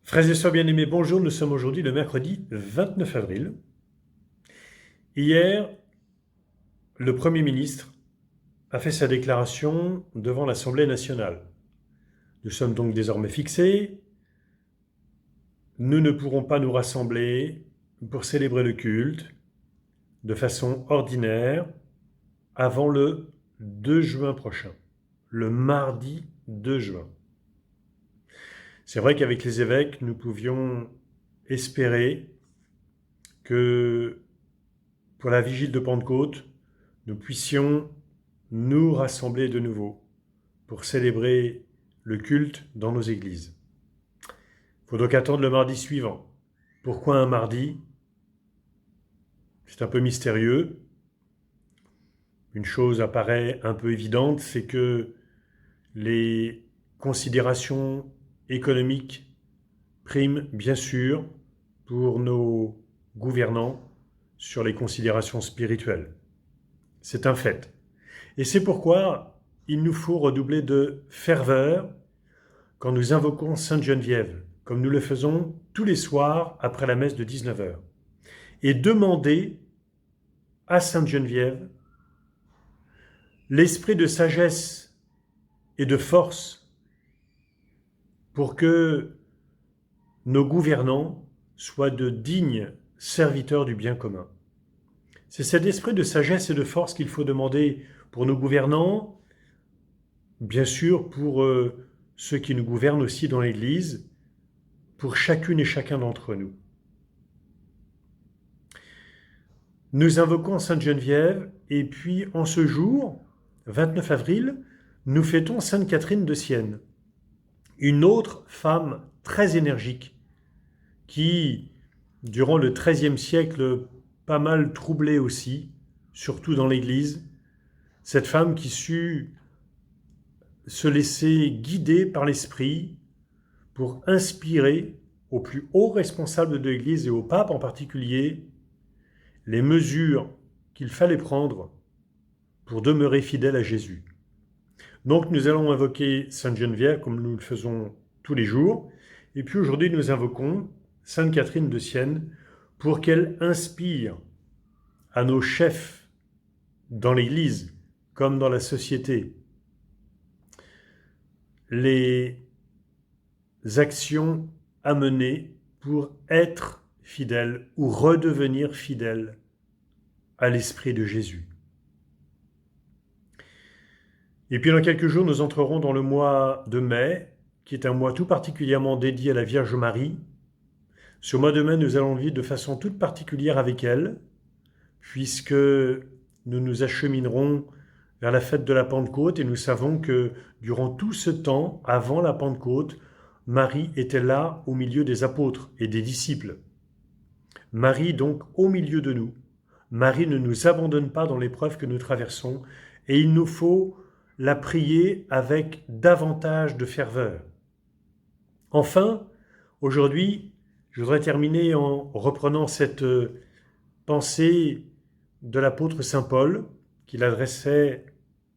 Frères et sœurs bien-aimés, bonjour, nous sommes aujourd'hui le mercredi 29 avril. Hier, le Premier ministre a fait sa déclaration devant l'Assemblée nationale. Nous sommes donc désormais fixés, nous ne pourrons pas nous rassembler pour célébrer le culte de façon ordinaire avant le 2 juin prochain, le mardi 2 juin. C'est vrai qu'avec les évêques, nous pouvions espérer que pour la vigile de Pentecôte, nous puissions nous rassembler de nouveau pour célébrer le culte dans nos églises. Il faut donc attendre le mardi suivant. Pourquoi un mardi? C'est un peu mystérieux. Une chose apparaît un peu évidente, c'est que les considérations économiques priment bien sûr pour nos gouvernants sur les considérations spirituelles. C'est un fait. Et c'est pourquoi il nous faut redoubler de ferveur quand nous invoquons Sainte Geneviève, comme nous le faisons tous les soirs après la messe de 19h, et demander à Sainte Geneviève l'esprit de sagesse et de force pour que nos gouvernants soient de dignes serviteurs du bien commun. C'est cet esprit de sagesse et de force qu'il faut demander pour nos gouvernants, bien sûr pour ceux qui nous gouvernent aussi dans l'Église, pour chacune et chacun d'entre nous. Nous invoquons Sainte Geneviève et puis en ce jour, 29 avril, nous fêtons Sainte Catherine de Sienne, une autre femme très énergique qui, durant le XIIIe siècle, pas mal troublée aussi, surtout dans l'Église, cette femme qui sut se laisser guider par l'Esprit pour inspirer aux plus hauts responsables de l'Église et au pape en particulier les mesures qu'il fallait prendre pour demeurer fidèle à Jésus. Donc nous allons invoquer Sainte Geneviève comme nous le faisons tous les jours. Et puis aujourd'hui nous invoquons Sainte Catherine de Sienne pour qu'elle inspire à nos chefs dans l'Église comme dans la société les actions à mener pour être fidèle ou redevenir fidèle à l'Esprit de Jésus. Et puis dans quelques jours, nous entrerons dans le mois de mai, qui est un mois tout particulièrement dédié à la Vierge Marie. Ce mois de mai, nous allons le vivre de façon toute particulière avec elle, puisque nous nous acheminerons vers la fête de la Pentecôte et nous savons que durant tout ce temps, avant la Pentecôte, Marie était là au milieu des apôtres et des disciples. Marie donc au milieu de nous. Marie ne nous abandonne pas dans l'épreuve que nous traversons et il nous faut la prier avec davantage de ferveur. Enfin, aujourd'hui, je voudrais terminer en reprenant cette pensée de l'apôtre Saint Paul qu'il adressait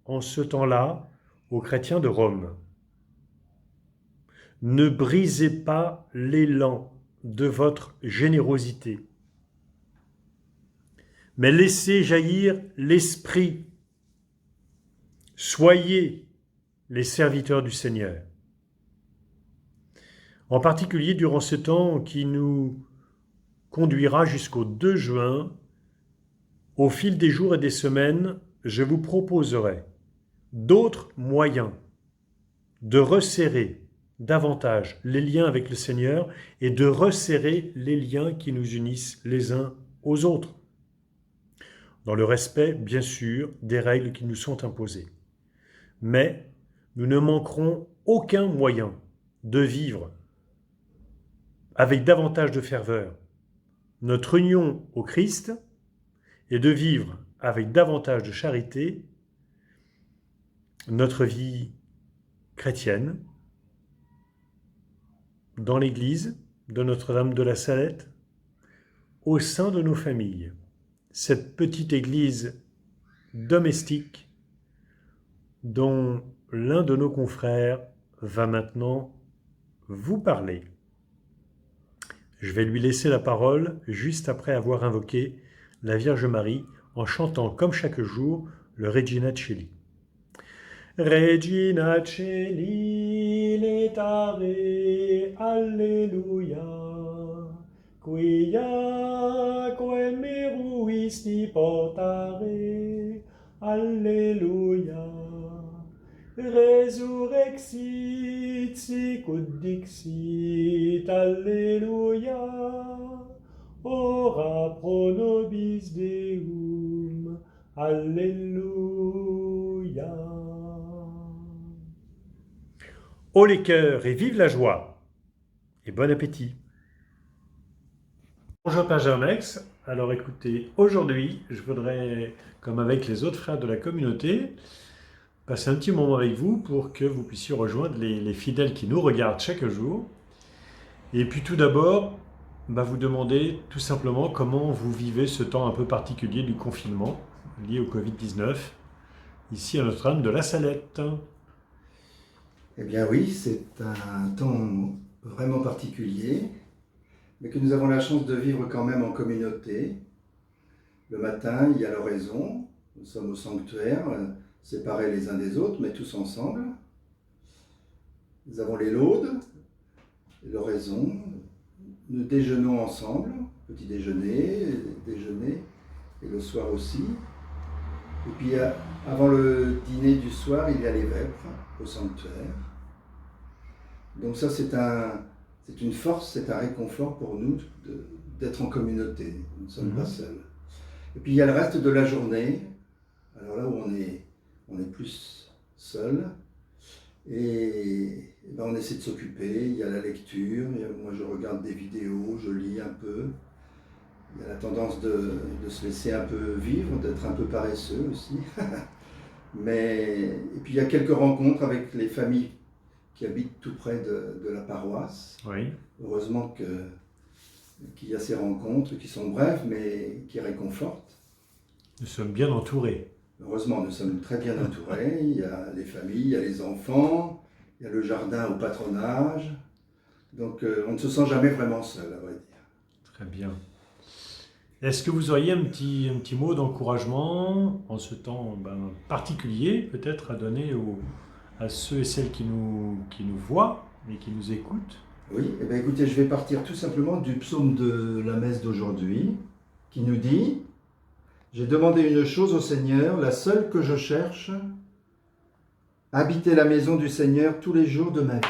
en ce temps-là aux chrétiens de Rome. Ne brisez pas l'élan de votre générosité, mais laissez jaillir l'esprit. Soyez les serviteurs du Seigneur. En particulier durant ce temps qui nous conduira jusqu'au 2 juin, au fil des jours et des semaines, je vous proposerai d'autres moyens de resserrer davantage les liens avec le Seigneur et de resserrer les liens qui nous unissent les uns aux autres, dans le respect, bien sûr, des règles qui nous sont imposées. Mais nous ne manquerons aucun moyen de vivre avec davantage de ferveur notre union au Christ et de vivre avec davantage de charité notre vie chrétienne dans l'Église de Notre-Dame de la Salette, au sein de nos familles. Cette petite Église domestique dont l'un de nos confrères va maintenant vous parler. Je vais lui laisser la parole juste après avoir invoqué la Vierge Marie en chantant comme chaque jour le Regina Coeli. Regina Coeli letare, alleluia, quia quem meruisti portare, alleluia. Resurrexit sicut dixit, alleluia. Ora pro nobis Deum, alleluia. Haut les cœurs et vive la joie, et bon appétit. Bonjour Père Germex. Alors écoutez, aujourd'hui, je voudrais, comme avec les autres frères de la communauté, passer un petit moment avec vous pour que vous puissiez rejoindre les fidèles qui nous regardent chaque jour. Et puis tout d'abord, vous demander tout simplement comment vous vivez ce temps un peu particulier du confinement lié au Covid-19, ici à Notre-Dame de la Salette. Eh bien oui, c'est un temps vraiment particulier, mais que nous avons la chance de vivre quand même en communauté. Le matin, il y a l'oraison, nous sommes au sanctuaire, séparés les uns des autres, mais tous ensemble. Nous avons les laudes, l'oraison, nous déjeunons ensemble, petit déjeuner, déjeuner, et le soir aussi. Et puis avant le dîner du soir, il y a les vêpres au sanctuaire. Donc ça, c'est une force, c'est un réconfort pour nous d'être en communauté. Nous ne sommes pas seuls. Et puis il y a le reste de la journée, alors là où on est plus seul. Et on essaie de s'occuper, il y a la lecture, moi je regarde des vidéos, je lis un peu. Il y a la tendance de se laisser un peu vivre, d'être un peu paresseux aussi. Et puis il y a quelques rencontres avec les familles qui habitent tout près de la paroisse. Oui. Heureusement qu'il y a ces rencontres qui sont brèves mais qui réconfortent. Nous sommes bien entourés. Heureusement, nous sommes très bien entourés. Il y a les familles, il y a les enfants, il y a le jardin au patronage. Donc on ne se sent jamais vraiment seul, à vrai dire. Très bien. Est-ce que vous auriez un petit mot d'encouragement en ce temps particulier, peut-être à donner à ceux et celles qui nous voient et qui nous écoutent? Oui, écoutez, je vais partir tout simplement du psaume de la messe d'aujourd'hui, qui nous dit « J'ai demandé une chose au Seigneur, la seule que je cherche, habiter la maison du Seigneur tous les jours de ma vie. »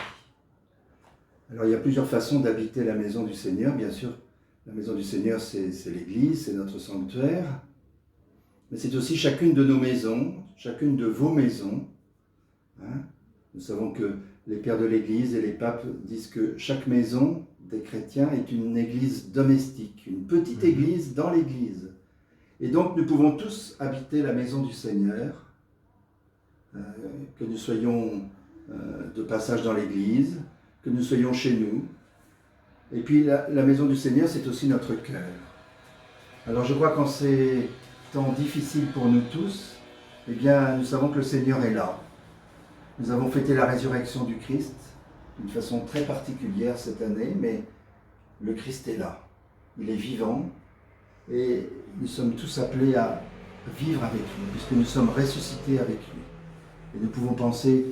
Alors il y a plusieurs façons d'habiter la maison du Seigneur, bien sûr. La maison du Seigneur, c'est l'église, c'est notre sanctuaire. Mais c'est aussi chacune de nos maisons, chacune de vos maisons. Nous savons que les pères de l'église et les papes disent que chaque maison des chrétiens est une église domestique, une petite église dans l'église. Et donc nous pouvons tous habiter la maison du Seigneur, que nous soyons de passage dans l'église, que nous soyons chez nous. Et puis la maison du Seigneur, c'est aussi notre cœur. Alors je crois qu'en ces temps difficiles pour nous tous, eh bien nous savons que le Seigneur est là. Nous avons fêté la résurrection du Christ d'une façon très particulière cette année, mais le Christ est là. Il est vivant et nous sommes tous appelés à vivre avec lui, puisque nous sommes ressuscités avec lui. Et nous pouvons penser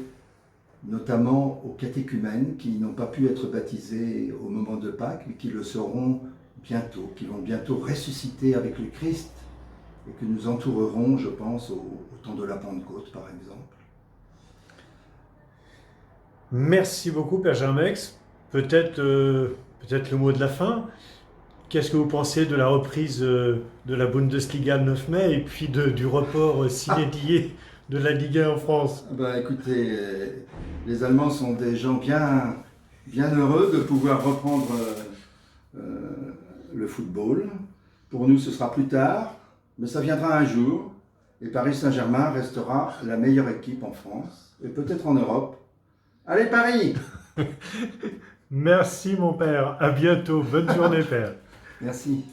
notamment aux catéchumènes qui n'ont pas pu être baptisés au moment de Pâques, mais qui le seront bientôt, qui vont bientôt ressusciter avec le Christ et que nous entourerons, je pense, au temps de la Pentecôte, par exemple. Merci beaucoup, Père Germex. Peut-être le mot de la fin. Qu'est-ce que vous pensez de la reprise de la Bundesliga le 9 mai et puis du report sine die de la Ligue 1 en France? Écoutez, les Allemands sont des gens bien heureux de pouvoir reprendre le football. Pour nous, ce sera plus tard, mais ça viendra un jour. Et Paris Saint-Germain restera la meilleure équipe en France et peut-être en Europe. Allez Paris! Merci mon père, à bientôt, bonne journée père. Merci.